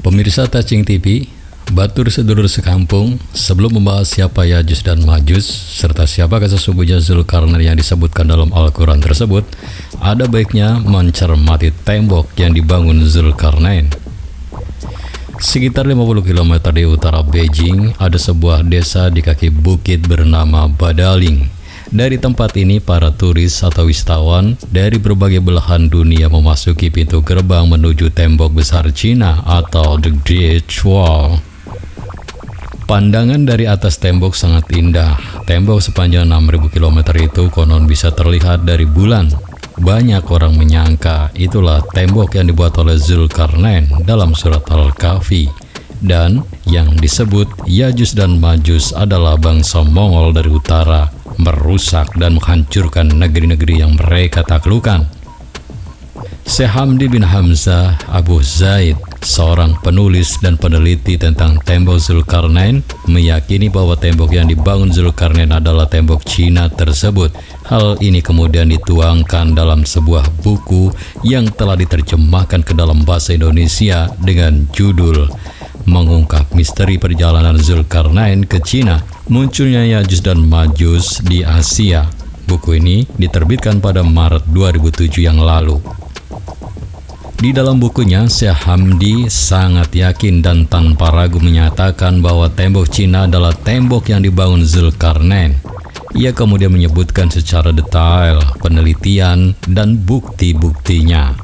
Pemirsa Touching TV, batur sedulur sekampung, sebelum membahas siapa Yajuj dan Majuj serta siapakah sesungguhnya Zulkarnain yang disebutkan dalam Al-Quran tersebut, ada baiknya mencermati tembok yang dibangun Zulkarnain. Sekitar 50 km di utara Beijing, ada sebuah desa di kaki bukit bernama Badaling. Dari tempat ini, para turis atau wisatawan dari berbagai belahan dunia memasuki pintu gerbang menuju tembok besar Cina atau The Great Wall. Pandangan dari atas tembok sangat indah. Tembok sepanjang 6.000 km itu konon bisa terlihat dari bulan. Banyak orang menyangka itulah tembok yang dibuat oleh Zulkarnain dalam surat Al-Kahfi. Dan yang disebut Yajuj dan Majuj adalah bangsa Mongol dari utara, merusak dan menghancurkan negeri-negeri yang mereka taklukkan. Syekh Hamdi bin Hamzah Abu Zaid, seorang penulis dan peneliti tentang tembok Zulkarnain, meyakini bahwa tembok yang dibangun Zulkarnain adalah tembok Cina tersebut. Hal ini kemudian dituangkan dalam sebuah buku yang telah diterjemahkan ke dalam bahasa Indonesia dengan judul Mengungkap Misteri Perjalanan Zulkarnain ke Cina, Munculnya Yajuj dan Majuj di Asia. Buku ini diterbitkan pada Maret 2007 yang lalu. Di dalam bukunya, Syekh Hamdi sangat yakin dan tanpa ragu menyatakan bahwa tembok Cina adalah tembok yang dibangun Zulkarnain. Ia kemudian menyebutkan secara detail penelitian dan bukti-buktinya.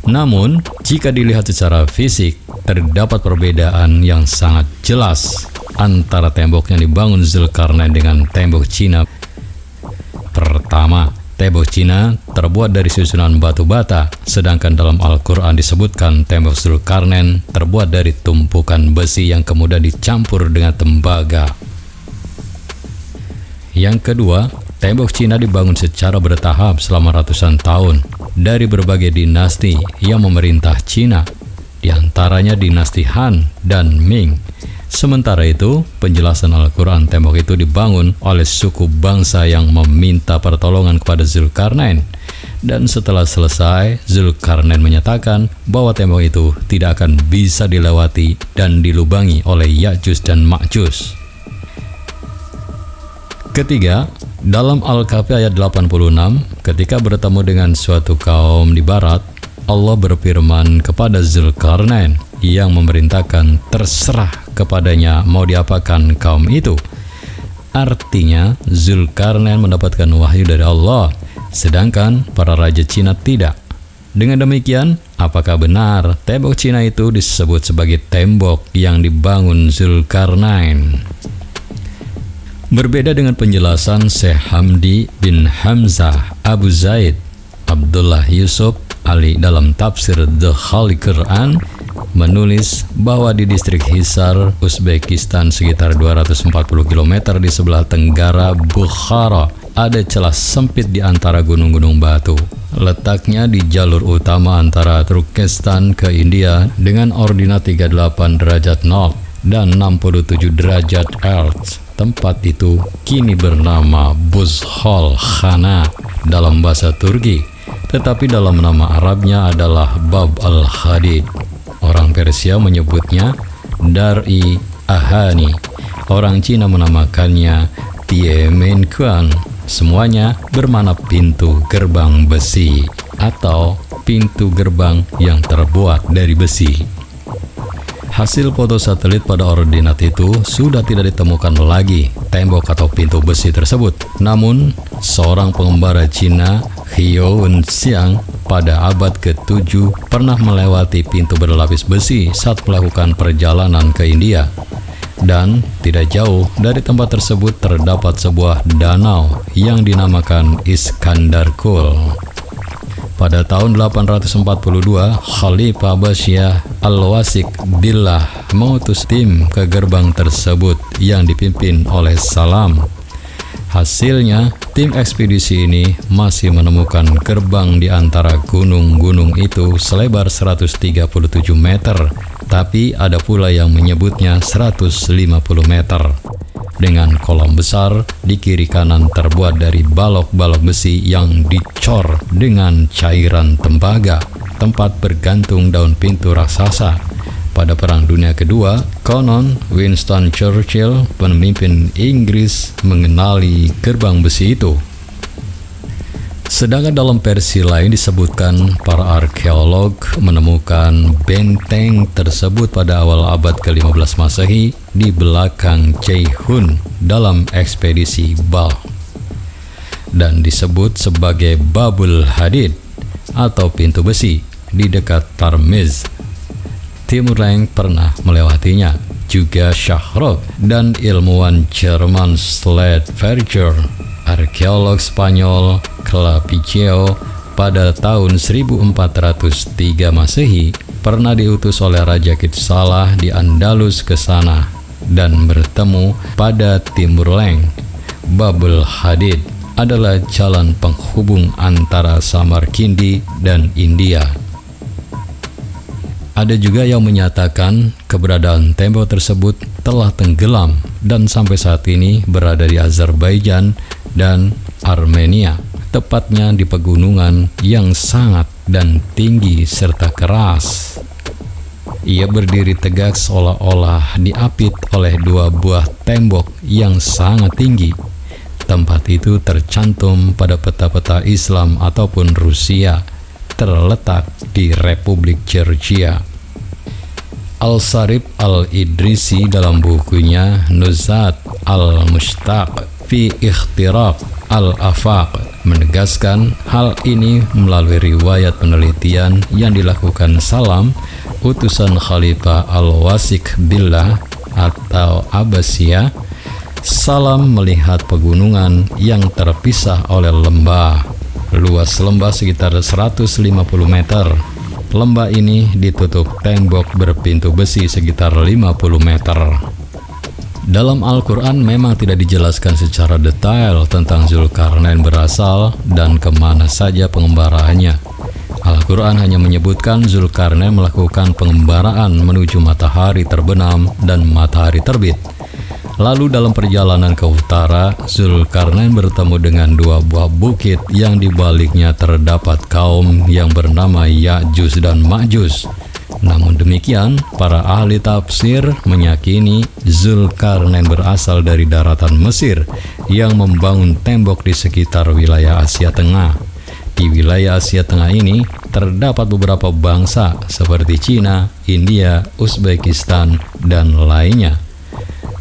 Namun, jika dilihat secara fisik, terdapat perbedaan yang sangat jelas antara tembok yang dibangun Zulkarnain dengan tembok Cina. Pertama, tembok Cina terbuat dari susunan batu bata, sedangkan dalam Al-Quran disebutkan tembok Zulkarnain terbuat dari tumpukan besi yang kemudian dicampur dengan tembaga. Yang kedua, tembok Cina dibangun secara bertahap selama ratusan tahun dari berbagai dinasti yang memerintah Cina, di antaranya dinasti Han dan Ming. Sementara itu, penjelasan Al-Quran tembok itu dibangun oleh suku bangsa yang meminta pertolongan kepada Zulkarnain. Dan setelah selesai, Zulkarnain menyatakan bahwa tembok itu tidak akan bisa dilewati dan dilubangi oleh Yajuj dan Majuj. Ketiga, dalam Al-Kahfi ayat 86, ketika bertemu dengan suatu kaum di barat, Allah berfirman kepada Zulkarnain yang memerintahkan terserah kepadanya mau diapakan kaum itu. Artinya, Zulkarnain mendapatkan wahyu dari Allah, sedangkan para raja Cina tidak. Dengan demikian, apakah benar tembok Cina itu disebut sebagai tembok yang dibangun Zulkarnain? Berbeda dengan penjelasan Syekh Hamdi bin Hamzah Abu Zaid, Abdullah Yusuf Ali dalam tafsir The Holy Quran menulis bahwa di distrik Hisar, Uzbekistan sekitar 240 km di sebelah tenggara Bukhara, ada celah sempit di antara gunung-gunung batu. Letaknya di jalur utama antara Turkestan ke India dengan ordinat 38 derajat North dan 67 derajat Earth. Tempat itu kini bernama Buzhol Khana dalam bahasa Turki, tetapi dalam nama Arabnya adalah Bab al-Hadid. Orang Persia menyebutnya Dar-i Ahani. Orang Cina menamakannya Tiemenkuan. Semuanya bermakna pintu gerbang besi atau pintu gerbang yang terbuat dari besi. Hasil foto satelit pada ordinat itu sudah tidak ditemukan lagi tembok atau pintu besi tersebut. Namun, seorang pengembara Cina, Hyo Wenxiang, pada abad ke-7 pernah melewati pintu berlapis besi saat melakukan perjalanan ke India. Dan tidak jauh dari tempat tersebut terdapat sebuah danau yang dinamakan Iskandar Kul. Pada tahun 842, Khalifah Basyah Al-Wasik Billah mengutus tim ke gerbang tersebut yang dipimpin oleh Salam. Hasilnya, tim ekspedisi ini masih menemukan gerbang di antara gunung-gunung itu selebar 137 meter, tapi ada pula yang menyebutnya 150 meter. dengan kolom besar di kiri kanan terbuat dari balok-balok besi yang dicor dengan cairan tembaga, tempat bergantung daun pintu raksasa. pada Perang Dunia Kedua, konon Winston Churchill, pemimpin Inggris, mengenali gerbang besi itu. Sedangkan dalam versi lain disebutkan para arkeolog menemukan benteng tersebut pada awal abad ke-15 Masehi di belakang Jaehun dalam ekspedisi Balkh, dan disebut sebagai Babul Hadid atau pintu besi di dekat Tarmiz. Timur Leng pernah melewatinya. Juga Shahrok dan ilmuwan Jerman Schlettverger, arkeolog Spanyol Clavijo pada tahun 1403 Masehi pernah diutus oleh Raja Kitsalah di Andalus ke sana dan bertemu pada Timur Leng. Babul Hadid adalah jalan penghubung antara Samarkindi dan India. Ada juga yang menyatakan keberadaan tembok tersebut telah tenggelam dan sampai saat ini berada di Azerbaijan dan Armenia, tepatnya di pegunungan yang sangat dan tinggi serta keras. Ia berdiri tegak seolah-olah diapit oleh dua buah tembok yang sangat tinggi. Tempat itu tercantum pada peta-peta Islam ataupun Rusia, terletak di Republik Georgia. Al-Sarib Al-Idrisi dalam bukunya Nuzhat Al-Mushtaq fi Ikhtiraq Al-Afaq menegaskan hal ini melalui riwayat penelitian yang dilakukan Salam, utusan Khalifah Al-Wasik Billah atau Abbasiyah. Salam melihat pegunungan yang terpisah oleh lembah. Luas lembah sekitar 150 meter. Lembah ini ditutup tembok berpintu besi sekitar 50 meter. Dalam Al-Quran memang tidak dijelaskan secara detail tentang Zulkarnain berasal dan kemana saja pengembaraannya. Al-Quran hanya menyebutkan Zulkarnain melakukan pengembaraan menuju matahari terbenam dan matahari terbit. Lalu dalam perjalanan ke utara, Zulkarnain bertemu dengan dua buah bukit yang di baliknya terdapat kaum yang bernama Ya'juj dan Ma'juj. Namun demikian, para ahli tafsir meyakini Zulkarnain berasal dari daratan Mesir yang membangun tembok di sekitar wilayah Asia Tengah. Di wilayah Asia Tengah ini terdapat beberapa bangsa seperti Cina, India, Uzbekistan, dan lainnya.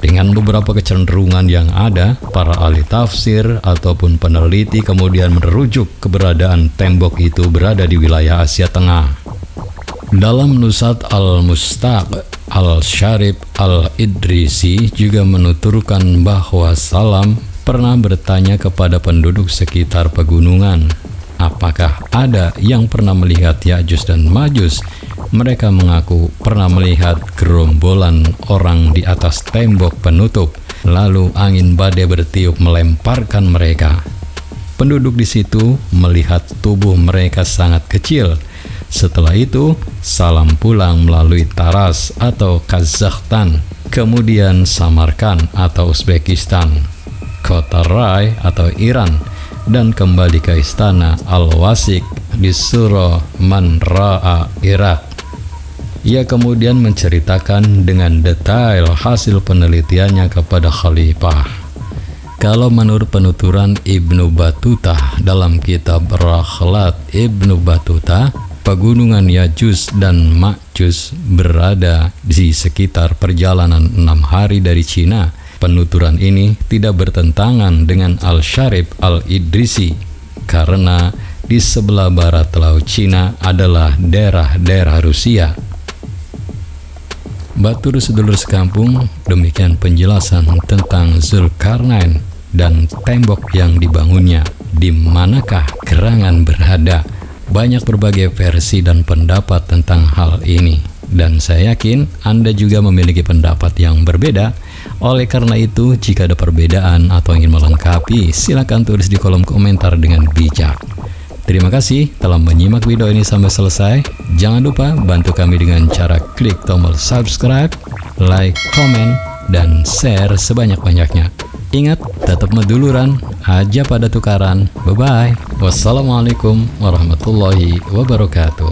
Dengan beberapa kecenderungan yang ada, para ahli tafsir ataupun peneliti kemudian merujuk keberadaan tembok itu berada di wilayah Asia Tengah. Dalam Nuzhat Al-Mushtaq, Al-Sharif Al-Idrisi juga menuturkan bahwa Salam pernah bertanya kepada penduduk sekitar pegunungan, apakah ada yang pernah melihat Ya'juj dan Ma'juj? Mereka mengaku pernah melihat gerombolan orang di atas tembok penutup, lalu angin badai bertiup melemparkan mereka. Penduduk di situ melihat tubuh mereka sangat kecil. Setelah itu, Salam pulang melalui Taras atau Kazakhstan, kemudian Samarkand atau Uzbekistan, kota Rai atau Iran, dan kembali ke istana Al-Wasik di Suro Manra'a, Irak. Ia kemudian menceritakan dengan detail hasil penelitiannya kepada Khalifah. Kalau menurut penuturan Ibnu Battuta dalam kitab Rakhlat Ibnu Battuta, pegunungan Ya'juj dan Ma'juj berada di sekitar perjalanan 6 hari dari Cina. Penuturan ini tidak bertentangan dengan Al-Sharif Al-Idrisi karena di sebelah barat Laut Cina adalah daerah-daerah Rusia. Batur sedulur sekampung, demikian penjelasan tentang Zulkarnain dan tembok yang dibangunnya. Di manakah gerangan berada? Banyak berbagai versi dan pendapat tentang hal ini, dan saya yakin Anda juga memiliki pendapat yang berbeda. Oleh karena itu, jika ada perbedaan atau ingin melengkapi, silakan tulis di kolom komentar dengan bijak. Terima kasih telah menyimak video ini sampai selesai. Jangan lupa bantu kami dengan cara klik tombol subscribe, like, komen, dan share sebanyak-banyaknya. Ingat, tetap meduluran, aja pada tukaran. Bye-bye. Wassalamualaikum warahmatullahi wabarakatuh.